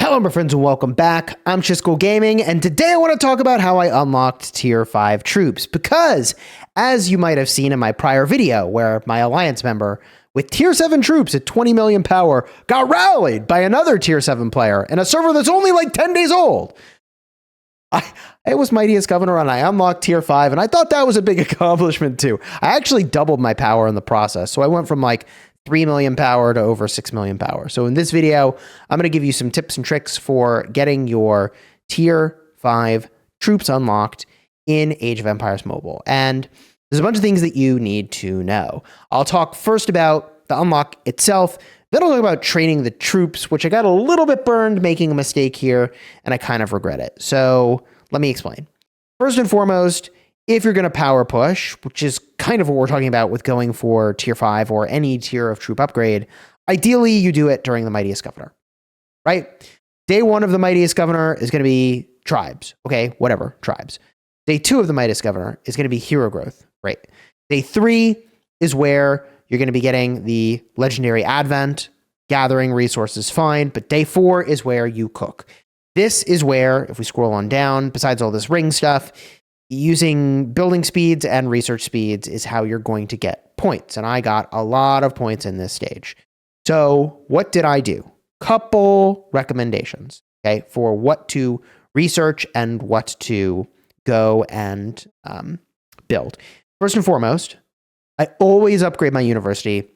Hello, my friends, and welcome back. I'm Chisgule Gaming, and today I want to talk about how I unlocked Tier 5 troops, because, as you might have seen in my prior video, where my Alliance member with Tier 7 troops at 20 million power got rallied by another Tier 7 player in a server that's only like 10 days old. I was Mightiest Governor, and I unlocked Tier 5, and I thought that was a big accomplishment too. I actually doubled my power in the process, so I went from like 3 million power to over 6 million power. So in this video, I'm going to give you some tips and tricks for getting your Tier 5 troops unlocked in Age of Empires Mobile. And there's a bunch of things that you need to know. I'll talk first about the unlock itself, then I'll talk about training the troops, which I got a little bit burned making a mistake here, and I kind of regret it. So let me explain. First and foremost, if you're going to power push, which is kind of what we're talking about with going for Tier 5 or any tier of troop upgrade, ideally you do it during the Mightiest Governor, right? Day 1 of the Mightiest Governor is going to be tribes. Okay, whatever, tribes. Day 2 of the Mightiest Governor is going to be hero growth, right? Day 3 is where you're going to be getting the legendary advent, gathering resources, fine, but day 4 is where you cook. This is where, if we scroll on down, besides all this ring stuff, using building speeds and research speeds is how you're going to get points. And I got a lot of points in this stage. So what did I do? Couple recommendations, okay, for what to research and what to go and build. First and foremost, I always upgrade my university.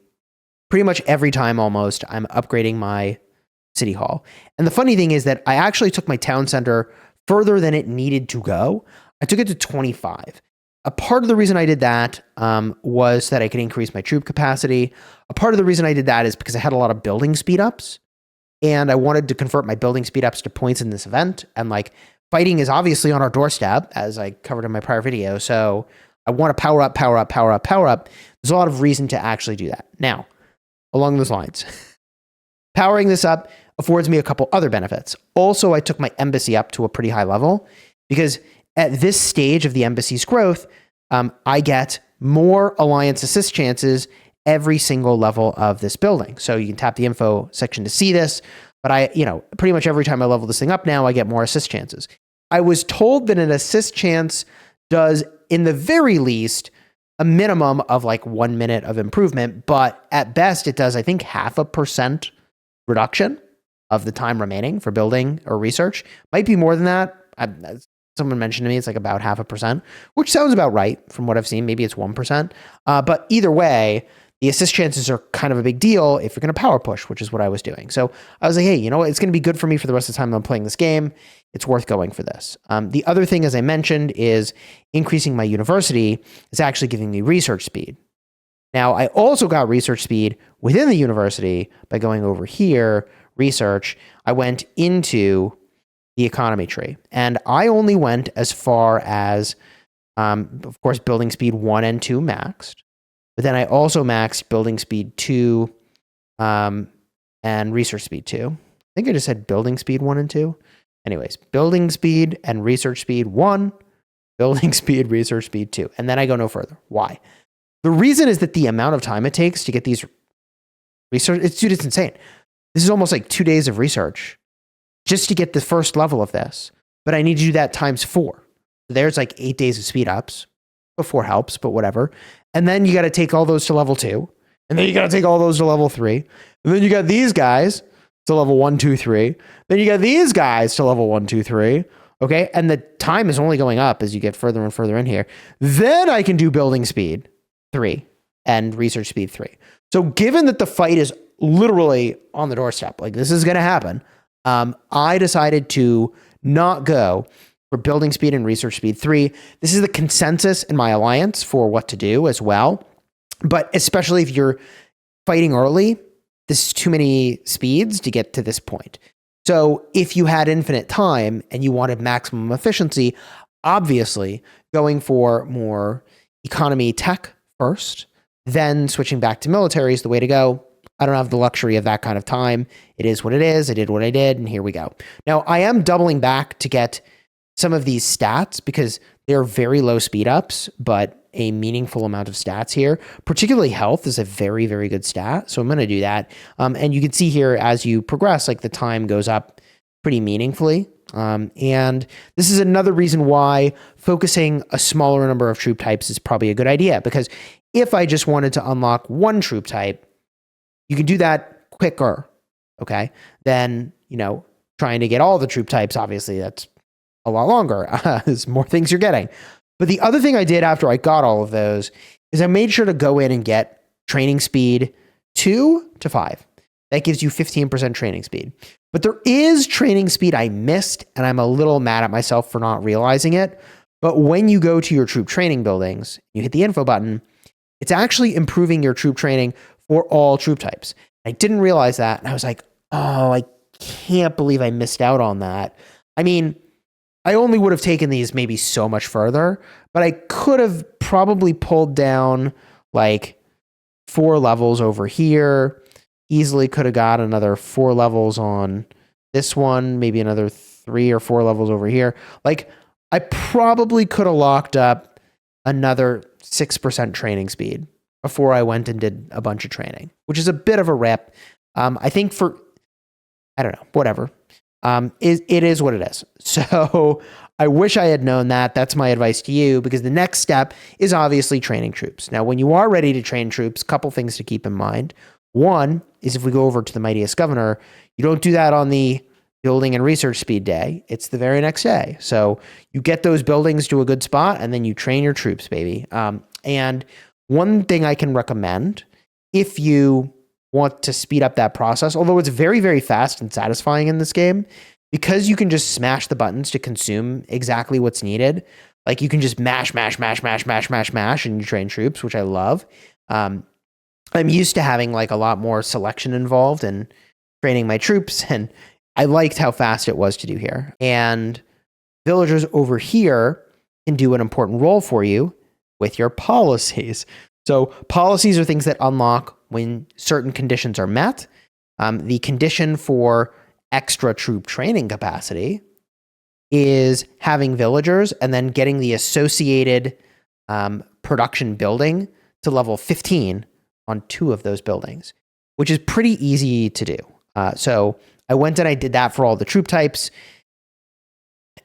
Pretty much every time almost, I'm upgrading my city hall. And the funny thing is that I actually took my town center further than it needed to go. I took it to 25. A part of the reason I did that was that I could increase my troop capacity. A part of the reason I did that is because I had a lot of building speed ups, and I wanted to convert my building speed ups to points in this event. And like, fighting is obviously on our doorstep, as I covered in my prior video. So I want to power up, power up, power up, power up. There's a lot of reason to actually do that. Now, along those lines, powering this up affords me a couple other benefits. Also, I took my embassy up to a pretty high level, because at this stage of the embassy's growth, I get more alliance assist chances every single level of this building. So you can tap the info section to see this, but pretty much every time I level this thing up now, I get more assist chances. I was told that an assist chance does, in the very least, a minimum of like 1 minute of improvement, but at best it does, I think, 0.5% reduction of the time remaining for building or research. Might be more than that. Someone mentioned to me it's like about 0.5%, which sounds about right from what I've seen. Maybe it's 1%. But either way, the assist chances are kind of a big deal if you're going to power push, which is what I was doing. So I was like, hey, you know what? It's going to be good for me for the rest of the time I'm playing this game. It's worth going for this. The other thing, as I mentioned, is increasing my university is actually giving me research speed. Now, I also got research speed within the university by going over here, research. I went into the economy tree, and I only went as far as, of course, building speed 1 and 2 maxed, but then I also maxed building speed 2 and research speed 2. I think I just said building speed 1 and 2. Anyways, building speed and research speed 1, building speed, research speed 2, and then I go no further. Why? The reason is that the amount of time it takes to get these research, it's insane. This is almost like 2 days of research just to get the first level of this, but I need to do that times 4. There's like 8 days of speed ups. Before helps, but whatever. And then you got to take all those to level 2, and then you got to take all those to level 3, and then you got these guys to level 1, 2, 3. Then you got these guys to level 1, 2, 3. Okay, and the time is only going up as you get further and further in here. Then I can do building speed 3 and research speed 3. So given that the fight is literally on the doorstep, like this is going to happen, I decided to not go for building speed and research speed 3. This is the consensus in my alliance for what to do as well. But especially if you're fighting early, this is too many speeds to get to this point. So if you had infinite time and you wanted maximum efficiency, obviously going for more economy tech first, then switching back to military is the way to go. I don't have the luxury of that kind of time. It is what it is. I did what I did, and here we go. Now, I am doubling back to get some of these stats because they're very low speed ups, but a meaningful amount of stats here. Particularly health is a very, very good stat. So I'm going to do that. And you can see here as you progress, like the time goes up pretty meaningfully. And this is another reason why focusing a smaller number of troop types is probably a good idea, because if I just wanted to unlock one troop type, you can do that quicker, okay? Then, trying to get all the troop types, obviously that's a lot longer. There's more things you're getting. But the other thing I did after I got all of those is I made sure to go in and get training speed 2 to 5. That gives you 15% training speed. But there is training speed I missed, and I'm a little mad at myself for not realizing it. But when you go to your troop training buildings, you hit the info button, it's actually improving your troop training for all troop types. I didn't realize that, and I was like, oh, I can't believe I missed out on that. I mean, I only would have taken these maybe so much further, but I could have probably pulled down like 4 levels over here. Easily could have got another 4 levels on this one, maybe another 3 or 4 levels over here. Like, I probably could have locked up another 6% training speed before I went and did a bunch of training, which is a bit of a rip. I think I don't know, whatever. It is what it is. So I wish I had known that. That's my advice to you, because the next step is obviously training troops. Now, when you are ready to train troops, a couple things to keep in mind. One is, if we go over to the Mightiest Governor, you don't do that on the building and research speed day. It's the very next day. So you get those buildings to a good spot, and then you train your troops, baby. And one thing I can recommend, if you want to speed up that process, although it's very, very fast and satisfying in this game, because you can just smash the buttons to consume exactly what's needed. Like, you can just mash, and you train troops, which I love. I'm used to having like a lot more selection involved in training my troops, and I liked how fast it was to do here. And villagers over here can do an important role for you with your policies. So policies are things that unlock when certain conditions are met. The condition for extra troop training capacity is having villagers and then getting the associated production building to level 15 on 2 of those buildings, which is pretty easy to do. So I went and I did that for all the troop types.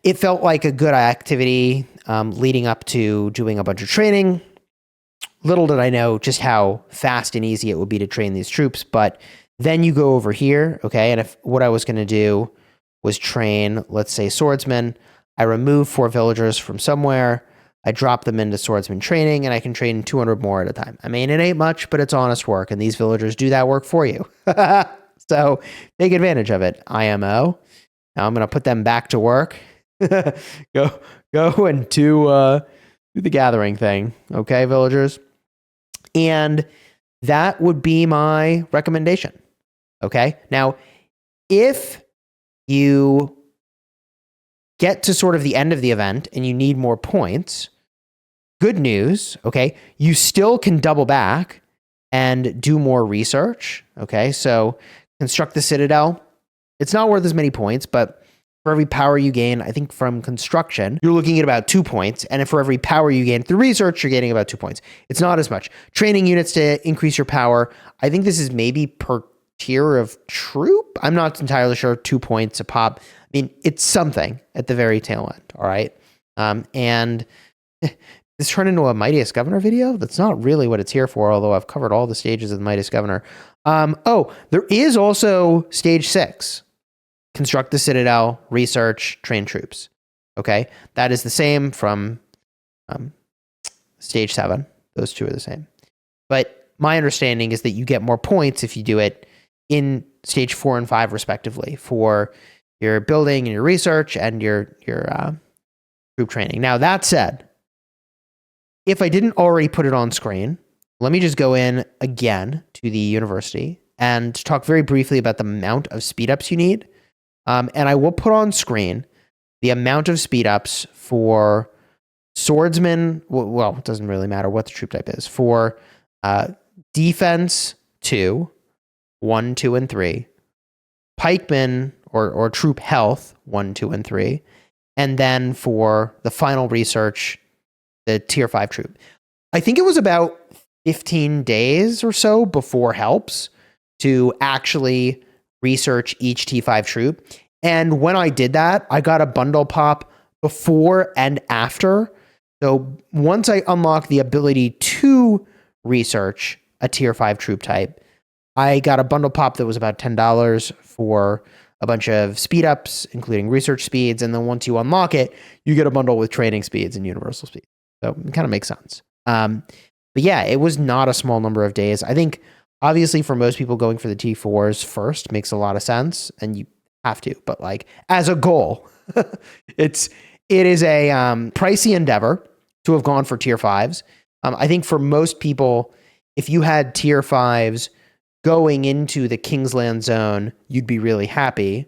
It felt like a good activity leading up to doing a bunch of training. Little did I know just how fast and easy it would be to train these troops. But then you go over here, okay? And if what I was going to do was train, let's say, swordsmen, I remove 4 villagers from somewhere, I drop them into swordsman training, and I can train 200 more at a time. I mean, it ain't much, but it's honest work, and these villagers do that work for you. So take advantage of it, IMO. Now I'm going to put them back to work. Go and do the gathering thing, okay, villagers? And that would be my recommendation, okay? Now, if you get to sort of the end of the event and you need more points, good news, okay? You still can double back and do more research, okay? So construct the citadel. It's not worth as many points, but for every power you gain, I think from construction, you're looking at about 2 points. And if for every power you gain through research, you're gaining about 2 points. It's not as much. Training units to increase your power. I think this is maybe per tier of troop. I'm not entirely sure. 2 points a pop. I mean, it's something at the very tail end. All right. And this turned into a Mightiest Governor video. That's not really what it's here for, although I've covered all the stages of the Mightiest Governor. There is also stage 6. Construct the citadel, research, train troops. Okay, that is the same from stage 7. Those 2 are the same. But my understanding is that you get more points if you do it in stage 4 and 5, respectively, for your building and your research and your troop training. Now, that said, if I didn't already put it on screen, let me just go in again to the university and talk very briefly about the amount of speed ups you need. And I will put on screen the amount of speed ups for swordsman. Well, it doesn't really matter what the troop type is. For defense 2, 1, 2, and 3. Pikemen or troop health 1, 2, and 3. And then for the final research, the tier 5 troop. I think it was about 15 days or so before helps to actually research each T5 troop. And when I did that, I got a bundle pop before and after. So once I unlocked the ability to research a tier 5 troop type, I got a bundle pop that was about $10 for a bunch of speed ups, including research speeds. And then once you unlock it, you get a bundle with training speeds and universal speeds. So it kind of makes sense. But yeah, it was not a small number of days. I think obviously for most people going for the T4s first makes a lot of sense, and you have to, but like as a goal, it is a pricey endeavor to have gone for tier 5s. I think for most people, if you had tier 5s going into the Kingsland zone, you'd be really happy.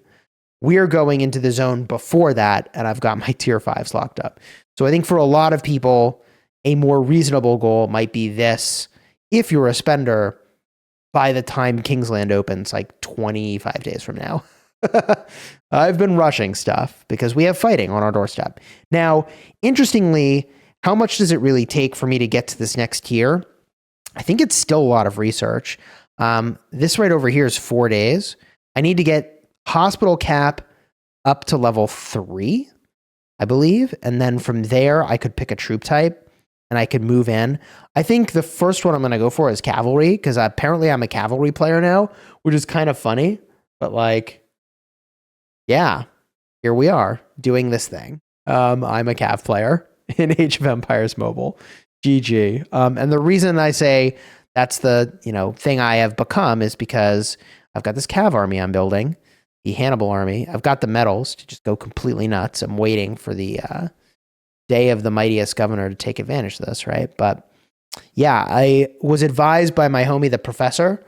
We're going into the zone before that, and I've got my tier 5s locked up. So I think for a lot of people, a more reasonable goal might be this. If you're a spender, by the time Kingsland opens, like 25 days from now. I've been rushing stuff because we have fighting on our doorstep. Now, interestingly, how much does it really take for me to get to this next tier? I think it's still a lot of research. This right over here is 4 days. I need to get hospital cap up to level 3, I believe. And then from there, I could pick a troop type and I could move in. I think the first one I'm going to go for is cavalry, because apparently I'm a cavalry player now, which is kind of funny. But like, yeah, here we are doing this thing. I'm a Cav player in Age of Empires Mobile. GG. And the reason I say that's the thing I have become is because I've got this Cav army I'm building, the Hannibal army. I've got the medals to just go completely nuts. I'm waiting for the day of the Mightiest governor to take advantage of this, right? But yeah, I was advised by my homie, the professor,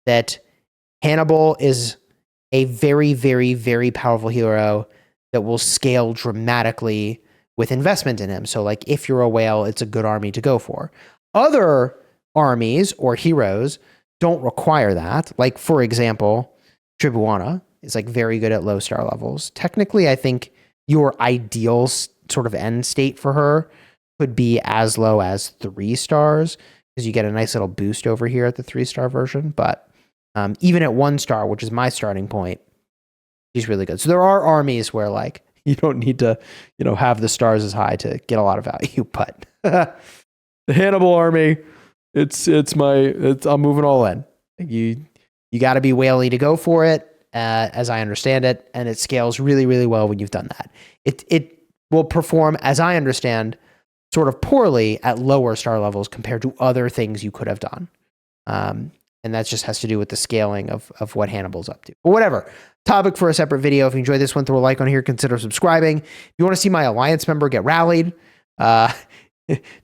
that Hannibal is a very, very, very powerful hero that will scale dramatically with investment in him. So like if you're a whale, it's a good army to go for. Other armies or heroes don't require that. Like for example, Tribuana is like very good at low star levels. Technically, I think your ideal sort of end state for her could be as low as 3 stars, because you get a nice little boost over here at the 3-star version. But even at 1 star, which is my starting point, she's really good. So there are armies where like you don't need to, have the stars as high to get a lot of value. But the Hannibal army, I'm moving all in. You got to be whaley to go for it, as I understand it, and it scales really, really well when you've done that. It will perform, as I understand, sort of poorly at lower star levels compared to other things you could have done. And that just has to do with the scaling of what Hannibal's up to. But whatever. Topic for a separate video. If you enjoyed this one, throw a like on here. Consider subscribing. If you want to see my Alliance member get rallied,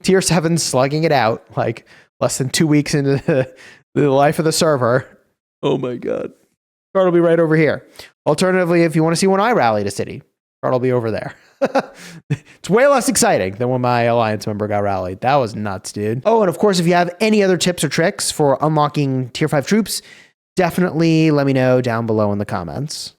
tier 7 slugging it out, like less than 2 weeks into the life of the server. Oh my God. Card will be right over here. Alternatively, if you want to see when I rallied a city, card will be over there. It's way less exciting than when my Alliance member got rallied. That was nuts, dude. Oh, and of course, if you have any other tips or tricks for unlocking tier 5 troops, definitely let me know down below in the comments.